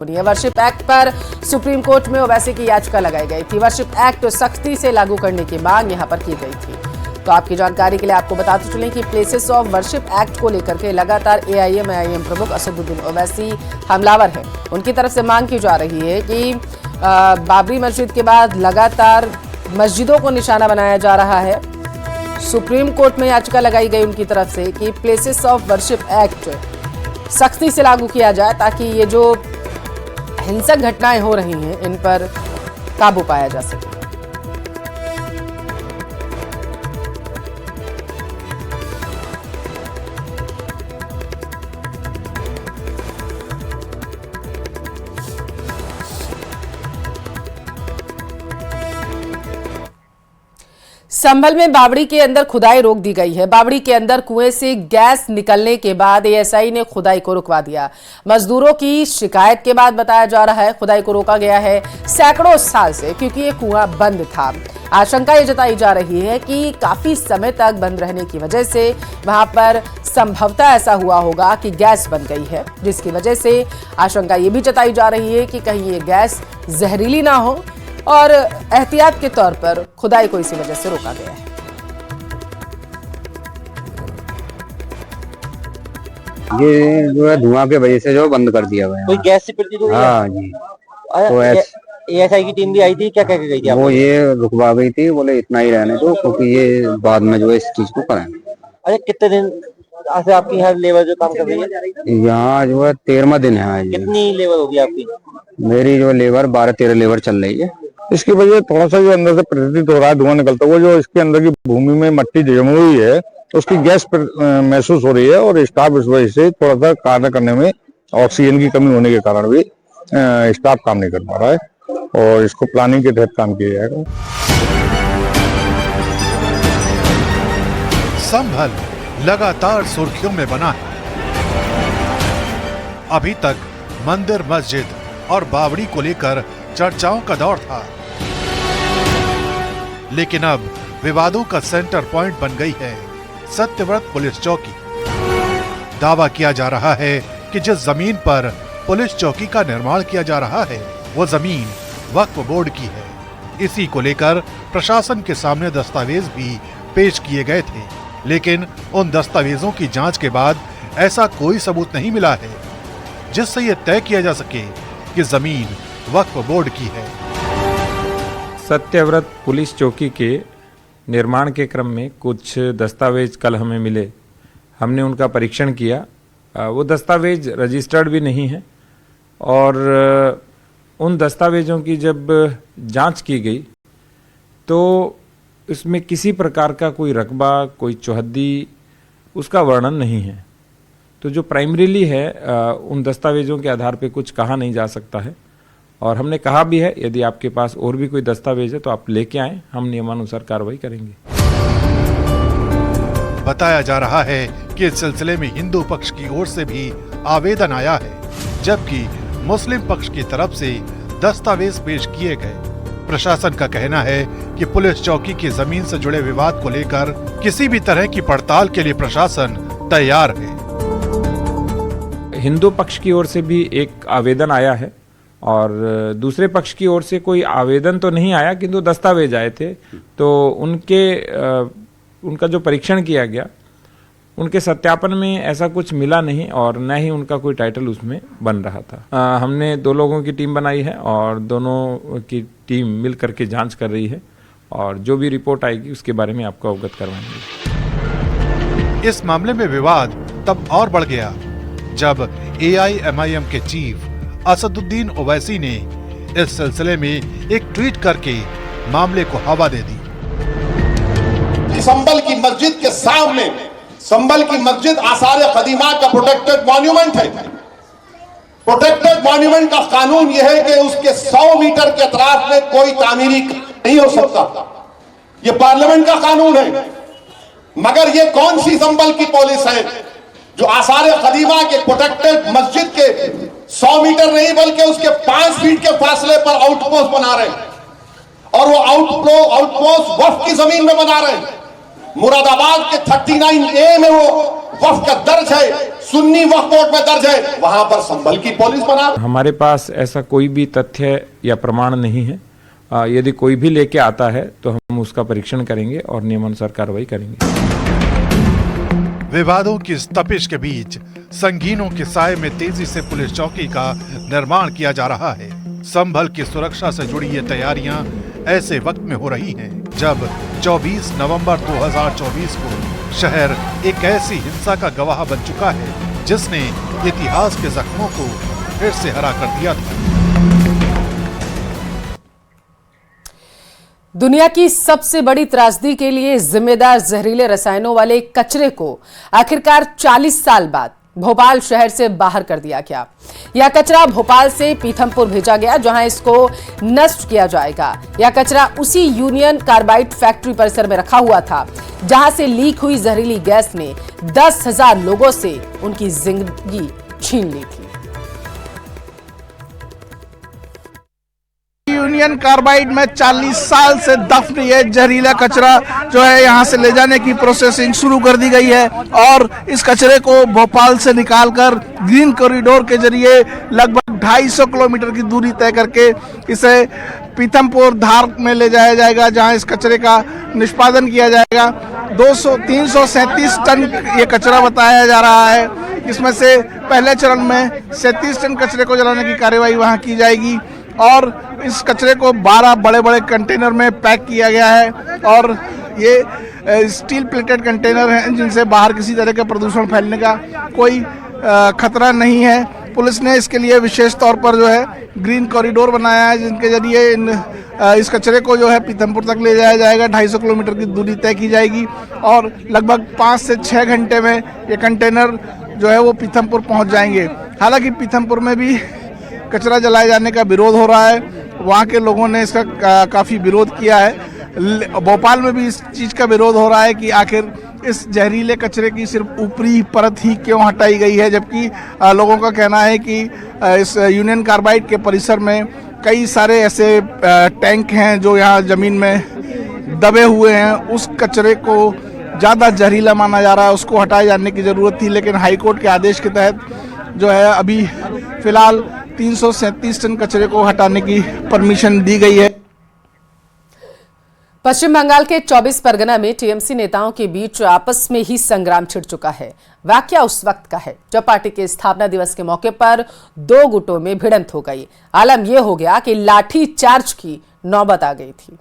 Worship act पर supreme court में ओवैसी की याचिका लगाई गई थी। वर्शिप एक्ट सख्ती से लागू करने की मांग यहां पर की गई थी। तो आपकी जानकारी के लिए आपको बताते चलें कि प्लेसेस ऑफ वर्शिप एक्ट को लेकर के लगातार एआईएम प्रमुख असदुद्दीन ओवैसी हमलावर हैं। उनकी तरफ से मांग की जा रही है कि बाबरी मस्जिद के बाद लगातार मस्जिदों को निशाना बनाया जा रहा है। सुप्रीम कोर्ट में याचिका लगाई गई उनकी तरफ से कि प्लेसेस ऑफ वर्शिप एक्ट सख्ती से लागू किया जाए ताकि ये जो हिंसक घटनाएं हो रही हैं इन पर काबू पाया जा सके। संभल में बावड़ी के अंदर खुदाई रोक दी गई है। बावड़ी के अंदर कुएं से गैस निकलने के बाद एएसआई ने खुदाई को रुकवा दिया। मजदूरों की शिकायत के बाद बताया जा रहा है खुदाई को रोका गया है सैकड़ों साल से, क्योंकि ये कुआं बंद था। आशंका ये जताई जा रही है कि काफी समय तक बंद रहने की वजह से वहां पर संभवतः ऐसा हुआ होगा कि गैस बन गई है, जिसकी वजह से आशंका ये भी जताई जा रही है कि कहीं ये गैस जहरीली ना हो और एहतियात के तौर पर खुदाई को इसी वजह से रोका गया है। ये जो है धुआं के वजह से जो बंद कर दिया गया। कोई गैस से पीड़ित हुई? हाँ जी। तो एएसआई की टीम भी आई थी, क्या कह के गई थी? वो ये रुकवा गई थी, बोले इतना ही रहने दो क्योंकि ये बाद में जो है इस चीज को करेंगे। अरे कितने दिन से आपकी यहाँ लेबर जो काम कर रही है? यहाँ जो है 13वां दिन है आज। कितनी लेबर होगी आपकी? मेरी जो लेबर 12-13 लेबर चल रही है। इसकी वजह थोड़ा सा जो अंदर से प्रतीत हो रहा है धुआं निकलता हुआ, जो इसके अंदर की भूमि में मट्टी जमी हुई है उसकी गैस महसूस हो रही है और स्टाफ इस वजह से थोड़ा सा कार्य करने में ऑक्सीजन की कमी होने के कारण भी स्टाफ काम नहीं कर पा रहा है और इसको प्लानिंग के तहत काम किया जाएगा। संभल लगातार सुर्खियों में बना है। अभी तक मंदिर, मस्जिद और बावड़ी को लेकर चर्चाओं का दौर था, लेकिन अब विवादों का सेंटर पॉइंट बन गई है सत्यव्रत पुलिस चौकी। दावा किया जा रहा है कि जिस जमीन पर पुलिस चौकी का निर्माण किया जा रहा है वो जमीन वक्फ बोर्ड की है। इसी को लेकर प्रशासन के सामने दस्तावेज भी पेश किए गए थे, लेकिन उन दस्तावेजों की जांच के बाद ऐसा कोई सबूत नहीं मिला है जिससे यह तय किया जा सके कि जमीन वक्फ बोर्ड की है। सत्यव्रत पुलिस चौकी के निर्माण के क्रम में कुछ दस्तावेज कल हमें मिले। हमने उनका परीक्षण किया। वो दस्तावेज रजिस्टर्ड भी नहीं है और उन दस्तावेजों की जब जांच की गई तो इसमें किसी प्रकार का कोई रकबा, कोई चौहद्दी उसका वर्णन नहीं है। तो जो प्राइमरीली है उन दस्तावेजों के आधार पे कुछ कहा नहीं जा सकता है और हमने कहा भी है यदि आपके पास और भी कोई दस्तावेज है तो आप लेके आएं, हम नियमानुसार कार्रवाई करेंगे। बताया जा रहा है कि इस सिलसिले में हिंदू पक्ष की ओर से भी आवेदन आया है, जबकि मुस्लिम पक्ष की तरफ से दस्तावेज पेश किए गए। प्रशासन का कहना है कि पुलिस चौकी की जमीन से जुड़े विवाद को लेकर किसी भी तरह की पड़ताल के लिए प्रशासन तैयार है। हिंदू पक्ष की ओर से भी एक आवेदन आया है और दूसरे पक्ष की ओर से कोई आवेदन तो नहीं आया, किंतु दस्तावेज आए थे। तो उनका जो परीक्षण किया गया उनके सत्यापन में ऐसा कुछ मिला नहीं और न ही उनका कोई टाइटल उसमें बन रहा था। हमने 2 लोगों की टीम बनाई है और दोनों की टीम मिल करके जांच कर रही है और जो भी रिपोर्ट आएगी उसके बारे में आपको अवगत करवाएंगे। इस मामले में विवाद तब और बढ़ गया जब एआईएमआईएम के चीफ असदुद्दीन ओवैसी ने इस सिलसिले में एक ट्वीट करके मामले को हवा दे दी। संभल की मस्जिद के सामने, संभल की मस्जिद आसार कदीमा का प्रोटेक्टेड मॉन्यूमेंट है। प्रोटेक्टेड मॉन्यूमेंट का कानून यह है कि उसके 100 मीटर के अतराफ में कोई तामीरी नहीं हो सकता। यह पार्लियामेंट का कानून है। मगर यह कौन सी संभल की पुलिस है जो आसार कदीमा के प्रोटेक्टेड मस्जिद के 100 मीटर नहीं बल्कि उसके 5 फीट के फासले पर आउटपोस्ट बना रहे हैं और वो आउटपोस्ट वक्फ की जमीन में बना रहे हैं। मुरादाबाद के 39A में वो वक्फ का दर्ज है, सुन्नी वक्फ बोर्ड में दर्ज है, वहां पर संभल की पुलिस बना। हमारे पास ऐसा कोई भी तथ्य या प्रमाण नहीं है। यदि कोई भी लेके आता है तो हम उसका परीक्षण करेंगे और नियमानुसार कार्रवाई करेंगे। विवादों की इस तपिश के बीच संगीनों के साए में तेजी से पुलिस चौकी का निर्माण किया जा रहा है। संभल की सुरक्षा से जुड़ी ये तैयारियां ऐसे वक्त में हो रही हैं जब 24 नवंबर 2024 को शहर एक ऐसी हिंसा का गवाह बन चुका है जिसने इतिहास के जख्मों को फिर से हरा कर दिया था। दुनिया की सबसे बड़ी त्रासदी के लिए जिम्मेदार जहरीले रसायनों वाले कचरे को आखिरकार 40 साल बाद भोपाल शहर से बाहर कर दिया गया। यह कचरा भोपाल से पीथमपुर भेजा गया जहां इसको नष्ट किया जाएगा। यह कचरा उसी यूनियन कार्बाइड फैक्ट्री परिसर में रखा हुआ था जहां से लीक हुई जहरीली गैस ने 10,000 लोगों से उनकी जिंदगी छीन ली थी। यूनियन कार्बाइड में 40 साल से दफ्न ये जहरीला कचरा जो है यहाँ से ले जाने की प्रोसेसिंग शुरू कर दी गई है और इस कचरे को भोपाल से निकालकर ग्रीन कॉरिडोर के जरिए लगभग 250 किलोमीटर की दूरी तय करके इसे पीथमपुर धार में ले जाया जाएगा जहाँ इस कचरे का निष्पादन किया जाएगा। 337 टन ये कचरा बताया जा रहा है। इसमें से पहले चरण में 37 टन कचरे को जलाने की कार्यवाही वहाँ की जाएगी और इस कचरे को 12 बड़े बड़े कंटेनर में पैक किया गया है और ये स्टील प्लेटेड कंटेनर हैं जिनसे बाहर किसी तरह के प्रदूषण फैलने का कोई खतरा नहीं है। पुलिस ने इसके लिए विशेष तौर पर जो है ग्रीन कॉरिडोर बनाया है जिनके जरिए इस कचरे को जो है पीथमपुर तक ले जाया जाएगा। 250 किलोमीटर की दूरी तय की जाएगी और लगभग 5 से 6 घंटे में ये कंटेनर जो है वो पीथमपुर पहुंच जाएंगे। हालांकि पीथमपुर में भी कचरा जलाए जाने का विरोध हो रहा है, वहाँ के लोगों ने इसका काफ़ी विरोध किया है। भोपाल में भी इस चीज़ का विरोध हो रहा है कि आखिर इस जहरीले कचरे की सिर्फ ऊपरी परत ही क्यों हटाई गई है, जबकि लोगों का कहना है कि इस यूनियन कार्बाइड के परिसर में कई सारे ऐसे टैंक हैं जो यहाँ ज़मीन में दबे हुए हैं। उस कचरे को ज़्यादा जहरीला माना जा रहा है, उसको हटाए जाने की ज़रूरत थी, लेकिन हाईकोर्ट के आदेश के तहत जो है अभी फिलहाल 337 टन कचरे को हटाने की परमिशन दी गई है। पश्चिम बंगाल के 24 परगना में टीएमसी नेताओं के बीच आपस में ही संग्राम छिड़ चुका है। वाकया उस वक्त का है जब पार्टी के स्थापना दिवस के मौके पर 2 गुटों में भिड़ंत हो गई। आलम यह हो गया कि लाठी चार्ज की नौबत आ गई थी।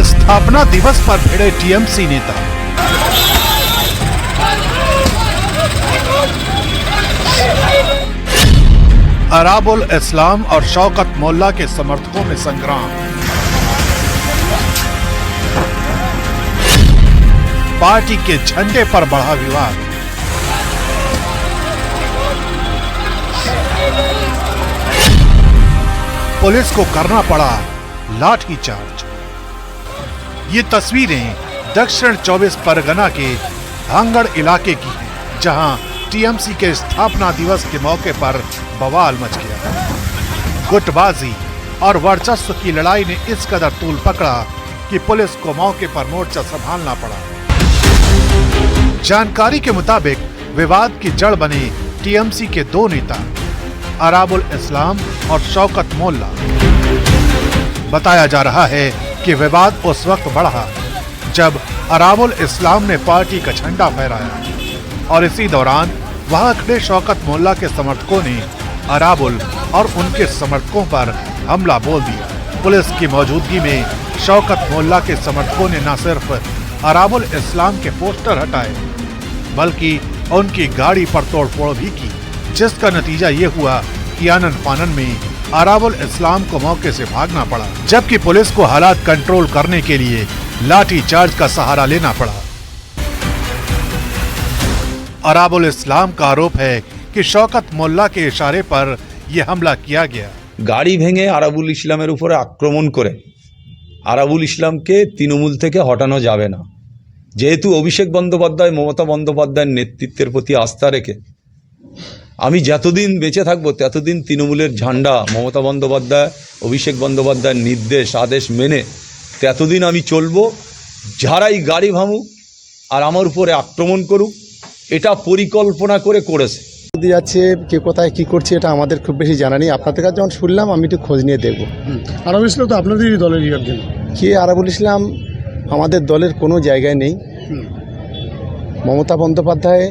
स्थापना दिवस पर भिड़े टीएमसी नेता। अराबुल इस्लाम और शौकत मोल्ला के समर्थकों में संग्राम। पार्टी के झंडे पर बढ़ा विवाद। पुलिस को करना पड़ा लाठीचार्ज। ये तस्वीरें दक्षिण 24 परगना के भांगड़ इलाके की हैं, जहां टीएमसी के स्थापना दिवस के मौके पर बवाल मच गया। गुटबाजी और वर्चस्व की लड़ाई ने इस कदर तूल पकड़ा कि पुलिस को मौके पर मोर्चा संभालना पड़ा। जानकारी के मुताबिक विवाद की जड़ बने टीएमसी के 2 नेता अराबुल इस्लाम और शौकत मोल्ला। बताया जा रहा है कि विवाद उस वक्त बढ़ा जब अराबुल इस्लाम ने पार्टी का झंडा फहराया और इसी दौरान वहां खड़े शौकत मोल्ला के समर्थकों ने अराबुल और उनके समर्थकों पर हमला बोल दिया। पुलिस की मौजूदगी में शौकत मोल्ला के समर्थकों ने न सिर्फ अराबुल इस्लाम के पोस्टर हटाए बल्कि उनकी गाड़ी पर तोड़फोड़ भी की, जिसका नतीजा ये हुआ कि आनन फानन में अराबुल इस्लाम को मौके से भागना पड़ा, जबकि पुलिस को हालात कंट्रोल करने के लिए लाठी चार्ज का सहारा लेना पड़ा। अराबुल इस्लाम का आरोप है कि शौकत मोल्ला के इशारे पर यह हमला किया गया। गाड़ी भेंगे আরাবুল ইসলামের উপরে আক্রমণ করে আরাবুল ইসলামকে তৃণমূল থেকে হটানো যাবে না, যেহেতু অভিষেক বন্দ্যোপাধ্যায় মমতা বন্দ্যোপাধ্যায়ের নেতৃত্বের প্রতি আস্থা রেখে আমি যতদিন বেঁচে থাকবো ততদিন তৃণমূলের ঝান্ডা মমতা বন্দ্যোপাধ্যায় অভিষেক বন্দ্যোপাধ্যায়ের নির্দেশ আদেশ মেনে ততদিন আমি চলবো। যারাই গাড়ি ভাঙুক আর আমার উপরে আক্রমণ করুক, এটা পরিকল্পনা করে করেছে। যাচ্ছে কে কোথায় কি করছে এটা আমাদের খুব বেশি জানা নেই। আপনাদের কাছে যখন শুনলাম আমি একটু খোঁজ নিয়ে দেখব। আরাবুল ইসলাম তো আপনাদেরই দলেরই একজন। কে আরাবুল ইসলাম আমাদের দলের কোনো জায়গায় নেই। মমতা বন্দ্যোপাধ্যায়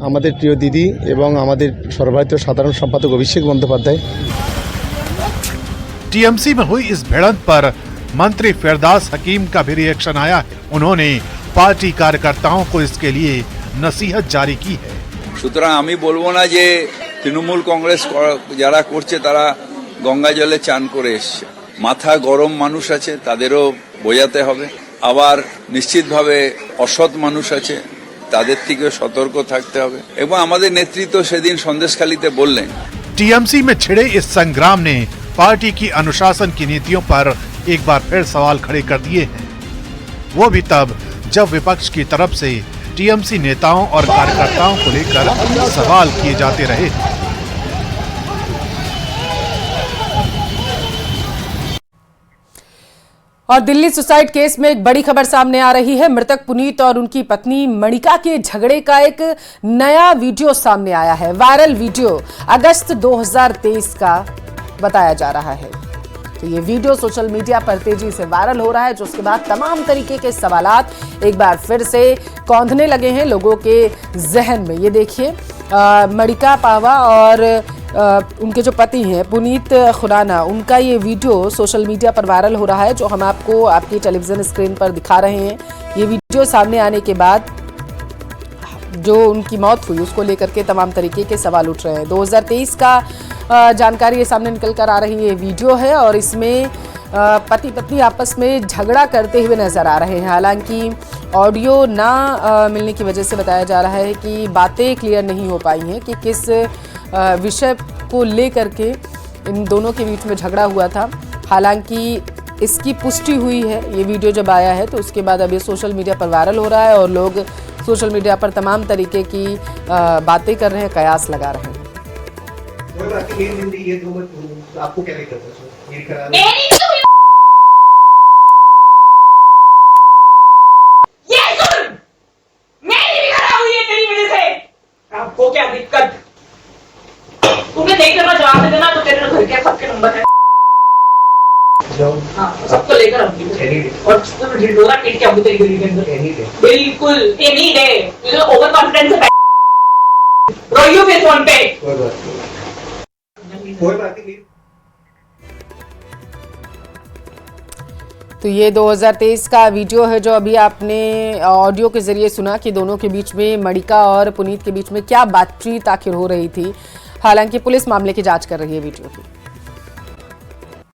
আমাদের প্রিয় দিদি এবং আমাদের সর্বভারতীয় সাধারণ সম্পাদক অভিষেক বন্দ্যোপাধ্যায়। टीएमसी में हुई इस भिड़ंत पर मंत्री फिरदास हकीम का भी रिएक्शन आया है। उन्होंने पार्टी कार्यकर्ताओं को इसके लिए नसीहत जारी की है। সুতরাং আমি বলবো না যে তৃণমূল কংগ্রেস যারা করছে তারা গঙ্গা জলে চান করে এসছে। মাথা গরম মানুষ আছে, তাদেরও বোঝাতে হবে। আবার নিশ্চিতভাবে অসৎ মানুষ আছে, তাদের থেকে সতর্ক থাকতে হবে। এবং আমাদের নেতৃত্ব সেদিন সন্দেশখালীতে বললেন। टीएमसी में छिड़े इस संग्राम ने पार्टी की अनुशासन की नीतियों पर एक बार फिर सवाल खड़े कर दिए हैं। वो भी तब जब विपक्ष की तरफ से टीएमसी नेताओं और कार्यकर्ताओं को लेकर सवाल किए जाते रहे। और दिल्ली सुसाइड केस में एक बड़ी खबर सामने आ रही है। मृतक पुनीत और उनकी पत्नी मणिका के झगड़े का एक नया वीडियो सामने आया है। वायरल वीडियो अगस्त 2023 का बताया जा रहा है। तो ये वीडियो सोशल मीडिया पर तेजी से वायरल हो रहा है, जो उसके बाद तमाम तरीके के सवालात एक बार फिर से कौंधने लगे हैं लोगों के जहन में। ये देखिए मणिका पावा और उनके जो पति हैं पुनीत खुराना, उनका ये वीडियो सोशल मीडिया पर वायरल हो रहा है, जो हम आपको आपकी टेलीविजन स्क्रीन पर दिखा रहे हैं। ये वीडियो सामने आने के बाद जो उनकी मौत हुई उसको लेकर के तमाम तरीके के सवाल उठ रहे हैं। 2023 का जानकारी ये सामने निकल कर आ रही है वीडियो है, और इसमें पति पत्नी आपस में झगड़ा करते हुए नजर आ रहे हैं। हालांकि ऑडियो ना मिलने की वजह से बताया जा रहा है कि बातें क्लियर नहीं हो पाई हैं कि किस विषय को लेकर के इन दोनों के बीच में झगड़ा हुआ था। हालांकि इसकी पुष्टि हुई है, ये वीडियो जब आया है तो उसके बाद अब ये सोशल मीडिया पर वायरल हो रहा है और लोग सोशल मीडिया पर तमाम तरीके की बातें कर रहे हैं, कयास लगा रहे हैं। आपको क्या आपको क्या दिक्कत? तुम्हें नहीं करना जवाब दे देना, तो तेरे घर के सबके नंबर है। हाँ, सबको लेकर और ढिंडोरा पीट के अब तेरी गली के अंदर बिल्कुल एनी डे ओवर कॉन्फिडेंस है। रोइयो पे फोन पे कोई बात नहीं। तो ये 2023 का वीडियो है जो अभी आपने ऑडियो के जरिए सुना कि दोनों के बीच में, मणिका और पुनीत के बीच में क्या बातचीत आखिर हो रही थी। हालांकि पुलिस मामले की जांच कर रही है वीडियो की।